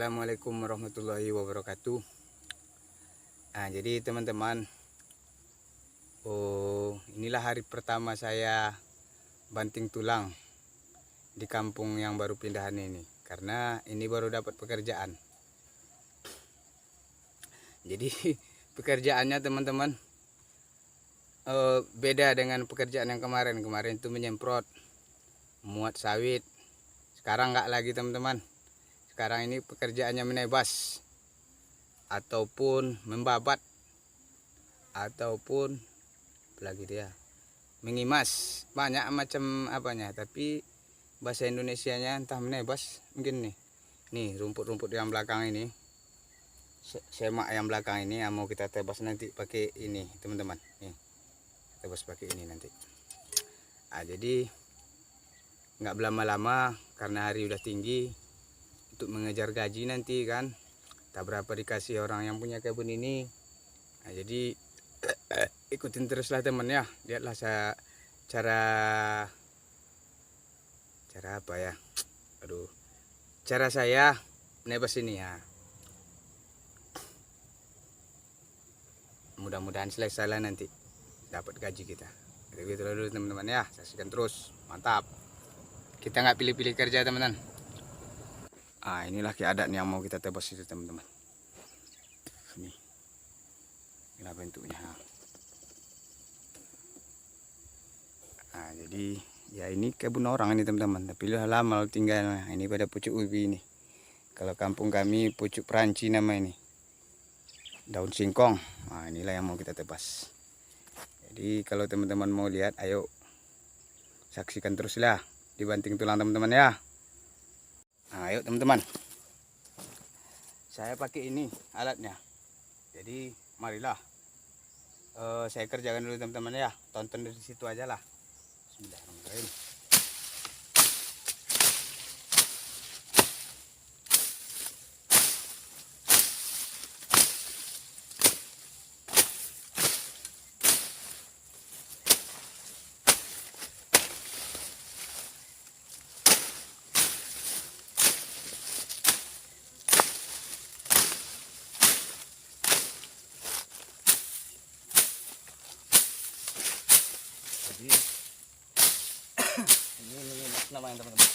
Assalamualaikum warahmatullahi wabarakatuh. Jadi teman-teman, inilah hari pertama saya banting tulang di kampung yang baru pindahan ini, karena ini baru dapat pekerjaan. Jadi pekerjaannya teman-teman beda dengan pekerjaan yang kemarin. Kemarin itu menyemprot, muat sawit. Sekarang enggak lagi teman-teman. Sekarang ini pekerjaannya menebas ataupun membabat ataupun apalagi dia mengimas, banyak macam apanya, tapi bahasa Indonesianya entah menebas mungkin nih rumput-rumput yang belakang ini, semak yang belakang ini yang mau kita tebas nanti pakai ini teman-teman, nih tebas pakai ini nanti. Jadi nggak berlama-lama karena hari udah tinggi untuk mengejar gaji nanti kan, tak berapa dikasih orang yang punya kebun ini. Jadi ikutin teruslah teman ya, lihatlah cara apa ya, cara saya menebas ini ya. Mudah-mudahan selesai lah nanti dapat gaji kita. Gitu dulu teman-teman ya, saksikan terus, mantap. Kita nggak pilih-pilih kerja teman-teman. Inilah keadaan yang mau kita tebas itu teman-teman. Inilah bentuknya. Jadi ya ini kebun orang ini teman-teman, tapi udah lama tinggal. Ini pada pucuk ubi ini. Kalau kampung kami pucuk Peranci nama ini. Daun singkong. Inilah yang mau kita tebas. Jadi kalau teman-teman mau lihat, ayo saksikan teruslah dibanting tulang teman-teman ya. Ayo teman-teman, saya pakai ini alatnya. Jadi marilah saya kerjakan dulu teman-teman ya. Tonton dari situ aja lah. Bismillahirrahmanirrahim. Jadi ini namanya teman-teman.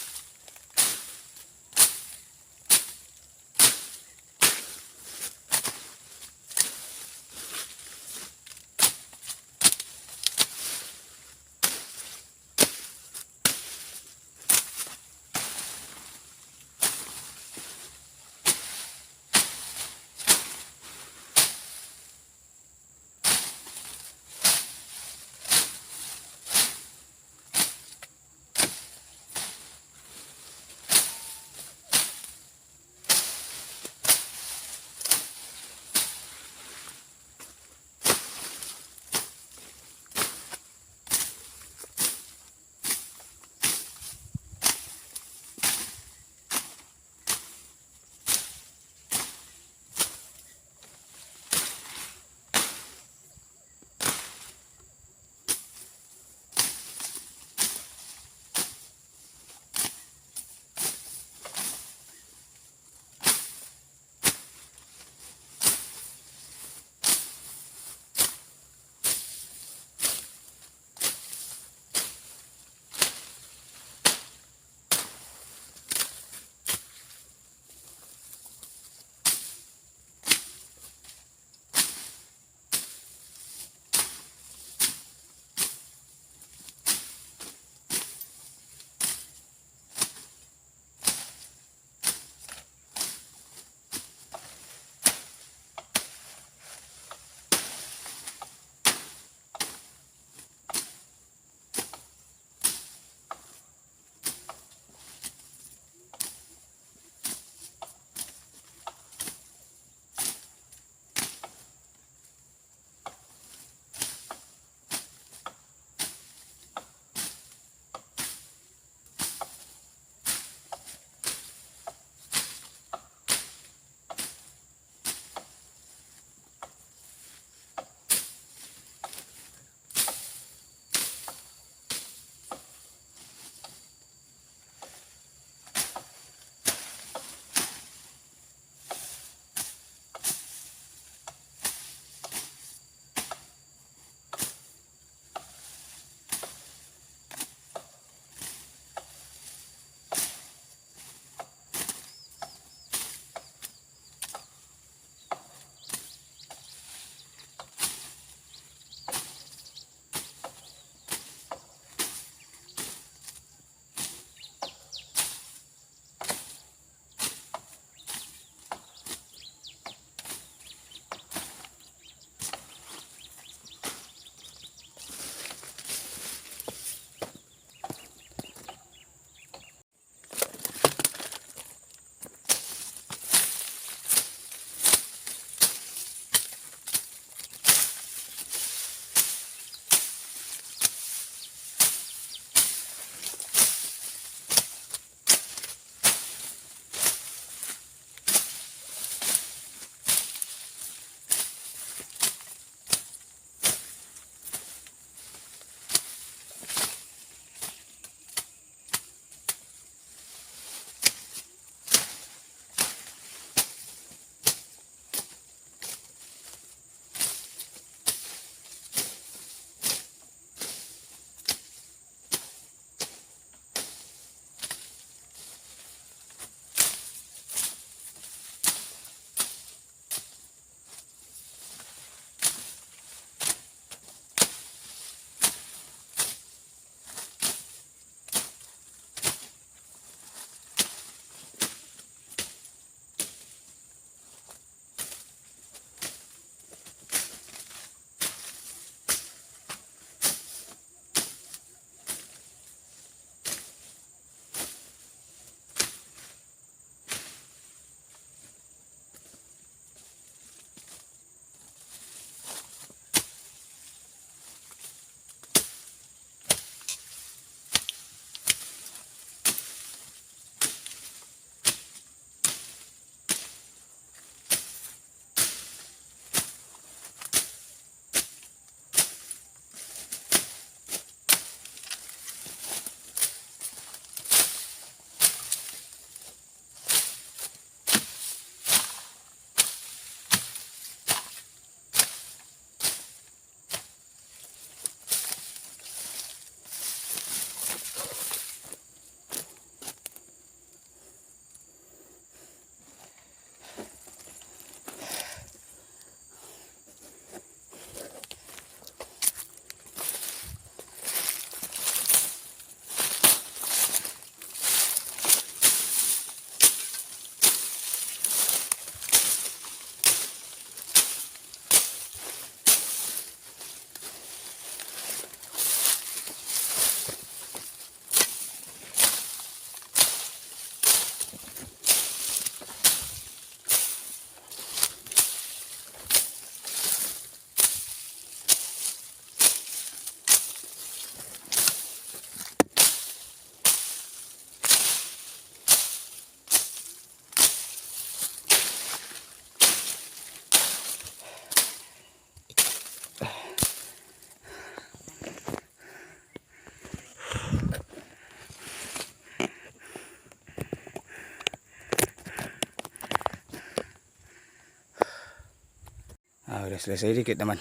Ah, udah selesai dikit teman.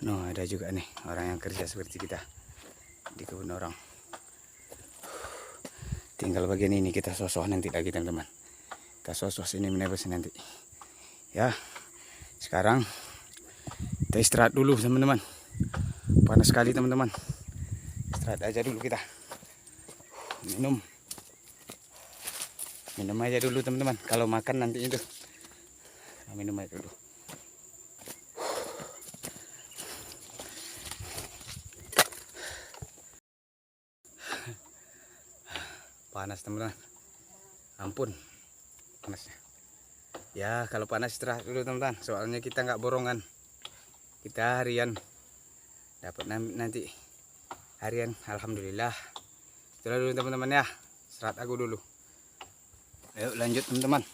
No, ada juga nih orang yang kerja seperti kita di kebun orang. Tinggal bagian ini kita sosok nanti lagi teman-teman. Kita sosok sini menebas nanti. Ya, sekarang kita istirahat dulu teman-teman. Panas sekali teman-teman. Istirahat aja dulu kita. Minum aja dulu teman-teman. Kalau makan nanti itu minum aja dulu. Panas teman-teman. Ampun panasnya. Ya kalau panas istirahat dulu teman-teman. Soalnya kita nggak borongan. Kita harian. Dapat nanti harian. Alhamdulillah. Itulah dulu teman-teman ya. Istirahat aku dulu. Ayo lanjut teman-teman.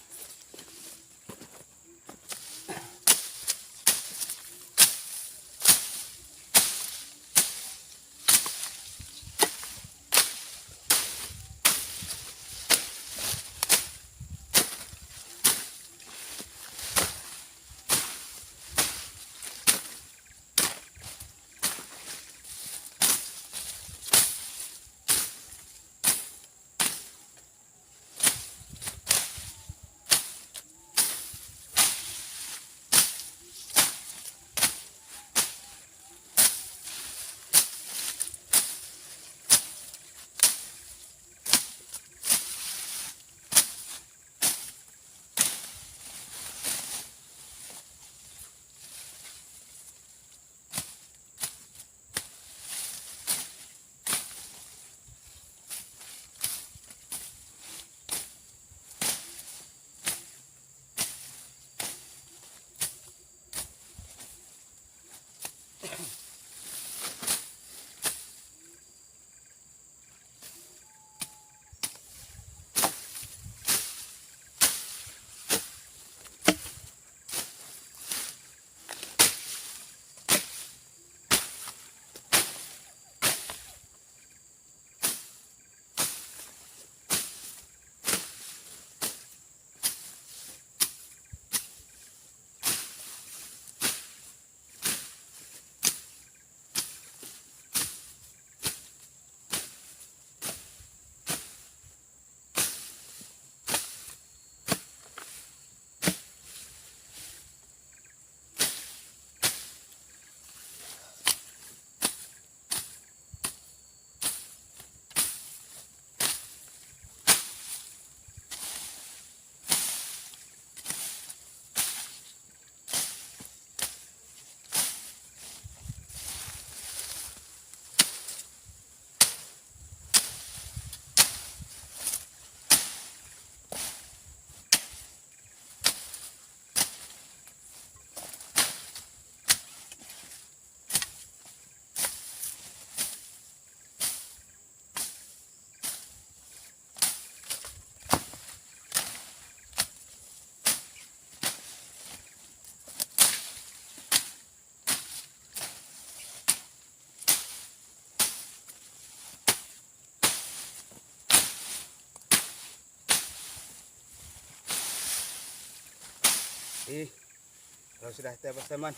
Kalau sudah tebas teman,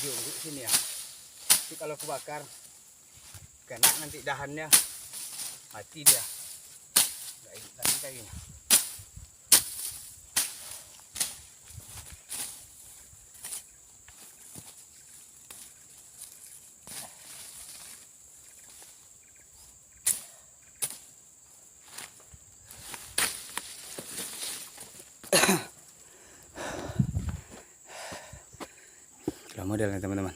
diungkuk sini ya. Tapi kalau kebakar, kena nanti dahannya mati dia. Nggak hidup lagi kayunya. Modelnya teman-teman,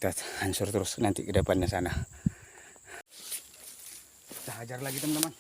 kita hancur terus nanti ke depannya sana. Kita hajar lagi teman-teman.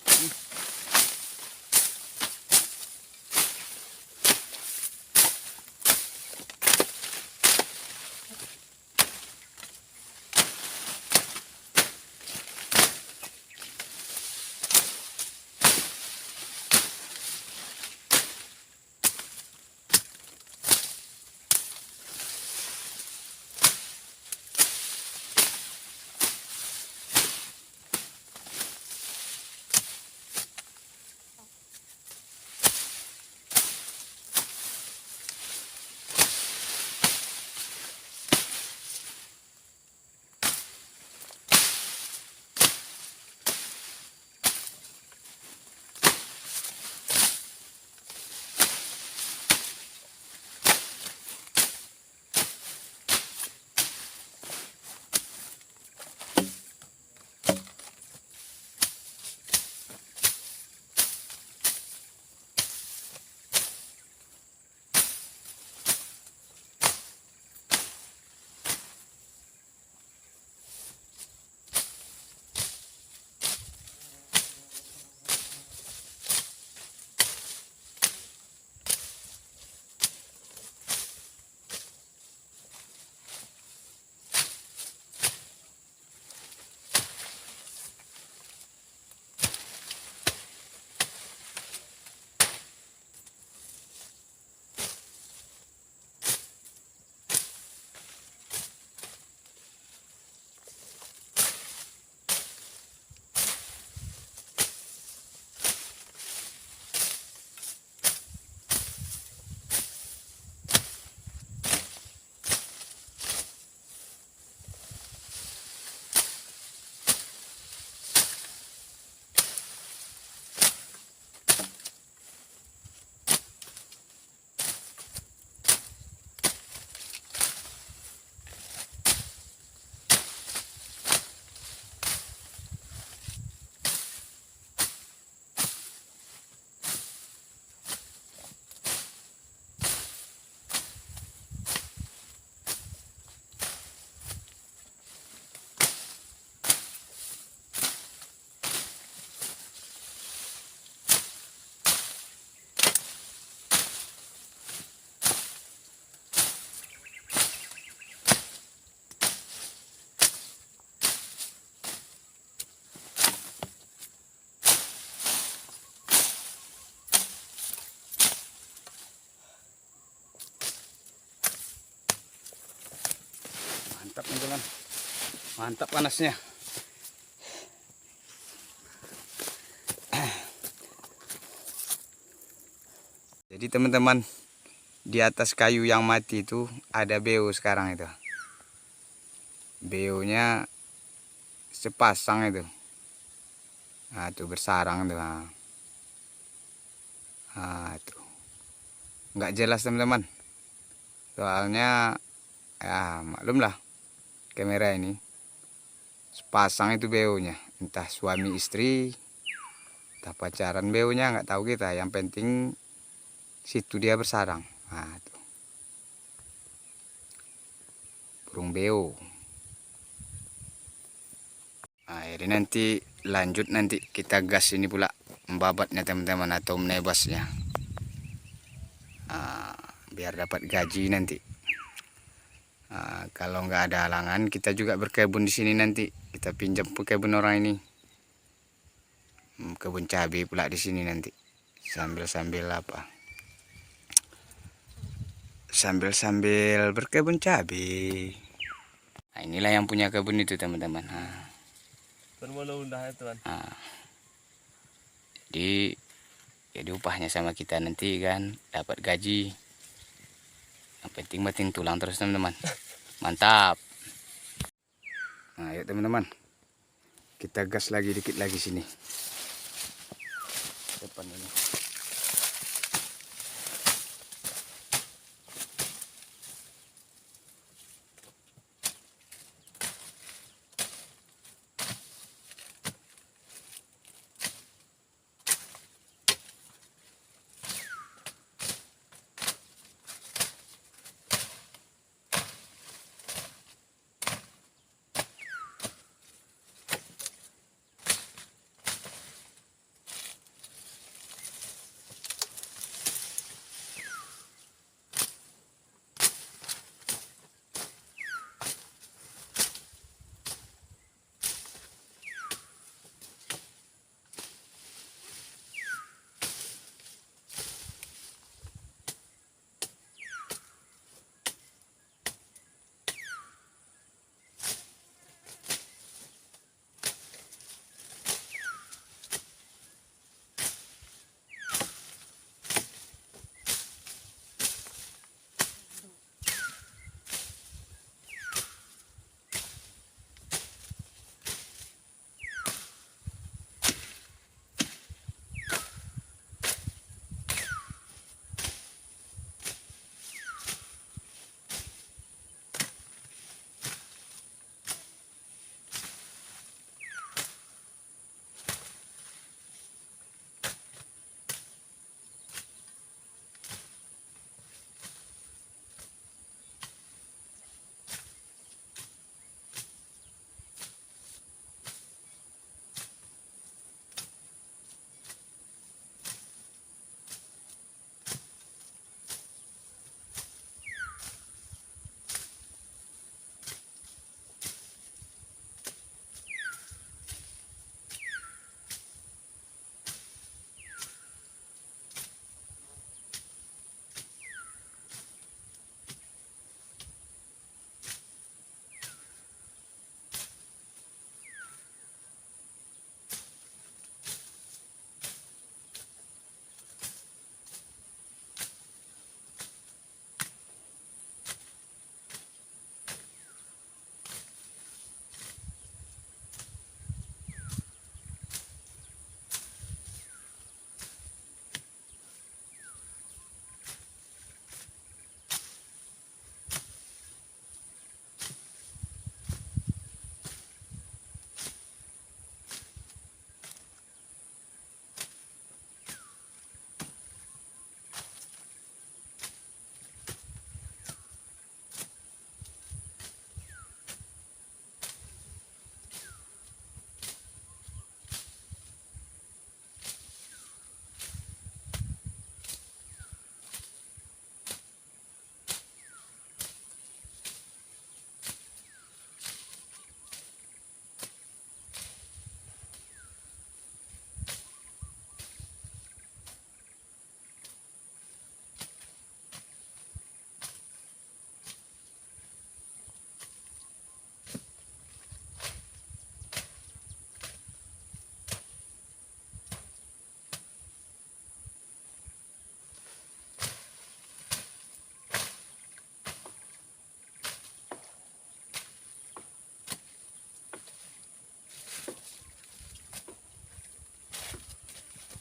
Mantap panasnya. Jadi teman-teman, di atas kayu yang mati itu ada beo sekarang itu. Beonya sepasang itu. Nah, tuh bersarang tuh. Nah, tuh. Nggak jelas teman-teman. Soalnya ya maklum lah kamera ini. Sepasang itu beonya. Entah suami istri, entah pacaran beonya nggak tahu kita. Yang penting situ dia bersarang. Nah, tuh. Burung beo. Nah, jadi nanti lanjut, nanti kita gas ini pula membabatnya teman-teman, atau menebasnya. Nah, biar dapat gaji nanti. Nah, kalau nggak ada halangan kita juga berkebun di sini nanti. Kita pinjam kebun orang ini. Kebun cabai pula di sini nanti. Sambil-sambil apa? Sambil-sambil berkebun cabai. Nah, inilah yang punya kebun itu teman-teman. Nah. Nah, jadi upahnya sama kita nanti kan, dapat gaji. Yang penting batin tulang terus teman-teman. Mantap. Nah, yuk teman-teman, kita gas lagi dikit lagi sini depan ini.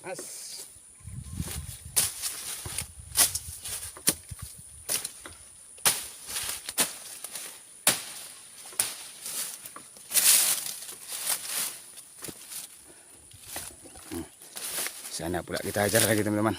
As. Sana pula kita ajar lagi teman-teman.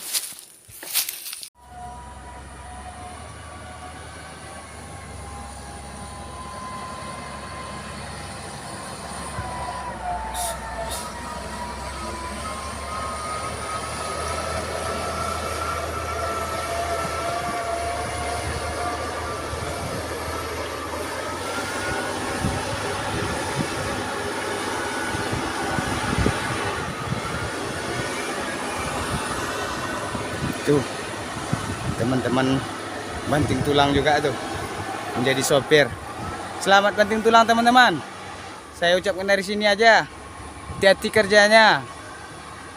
Tuh teman-teman banting tulang juga tuh menjadi sopir. Selamat banting tulang teman-teman. Saya ucapkan dari sini aja. Hati-hati kerjanya.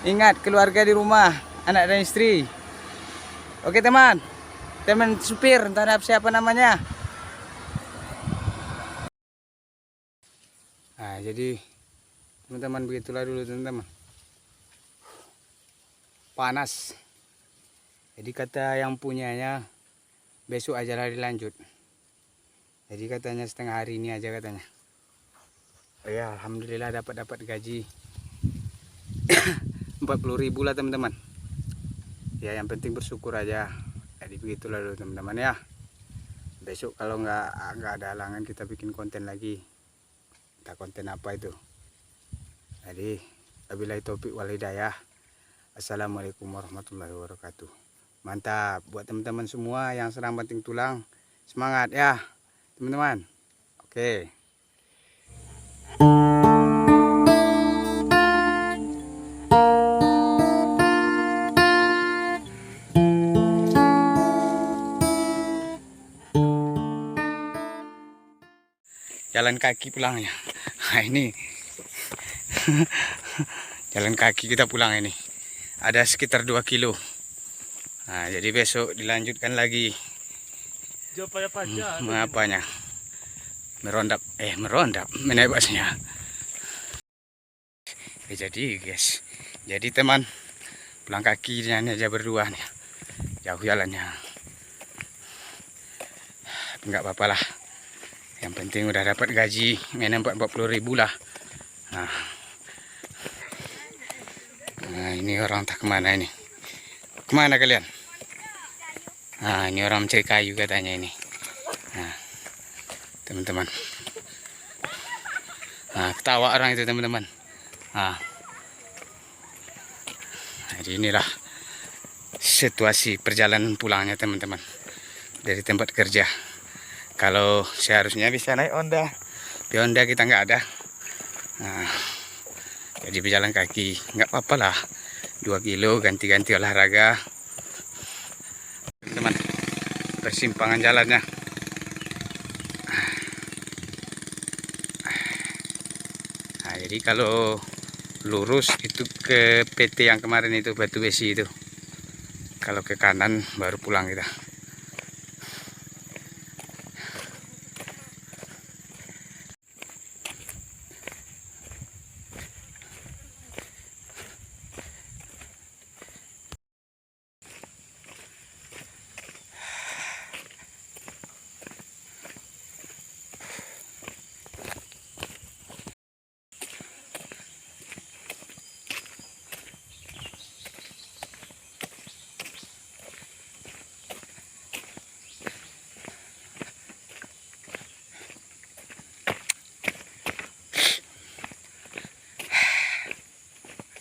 Ingat keluarga di rumah, anak dan istri. Oke teman supir, entah siapa namanya. Nah jadi teman-teman begitulah dulu teman-teman. Panas. Jadi kata yang punyanya besok aja lah dilanjut. Jadi katanya setengah hari ini aja katanya. Oh ya alhamdulillah dapat gaji 40.000 lah teman-teman. Ya yang penting bersyukur aja. Jadi begitulah dulu teman-teman ya. Besok kalau nggak ada halangan kita bikin konten lagi. Entah konten apa itu. Jadi wabillahi taufik wal hidayah. Assalamualaikum warahmatullahi wabarakatuh. Mantap buat teman-teman semua yang sedang banting tulang. Semangat ya teman-teman. Oke. Jalan kaki pulangnya. Nah ini jalan kaki kita pulang ini. Ada sekitar 2 kilo. Nah, jadi besok dilanjutkan lagi. Apanya? Merondap, menaik basnya. Jadi guys, jadi teman pulang kaki ini aja berdua nih. Jauh jalannya. Enggak apa-apa lah. Yang penting udah dapat gaji, mainan 40.000 lah. Nah, ini orang tak kemana ini? Kemana kalian? Nah, ini orang mencari kayu katanya ini. Nah, teman-teman. Nah, ketawa orang itu teman-teman. Nah, jadi inilah situasi perjalanan pulangnya teman-teman dari tempat kerja. Kalau seharusnya bisa naik Honda, di Honda kita nggak ada. Nah, jadi berjalan kaki nggak apa-apa lah. 2 kilo ganti-ganti olahraga. Teman, persimpangan jalannya. Nah, jadi kalau lurus itu ke PT yang kemarin itu Batu Besi itu. Kalau ke kanan baru pulang kita.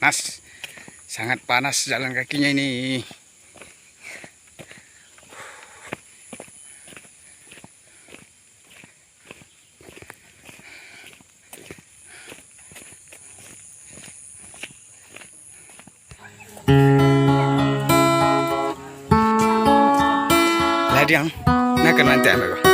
Panas, sangat panas jalan kakinya ini. Ladiang, nak nanti ambil.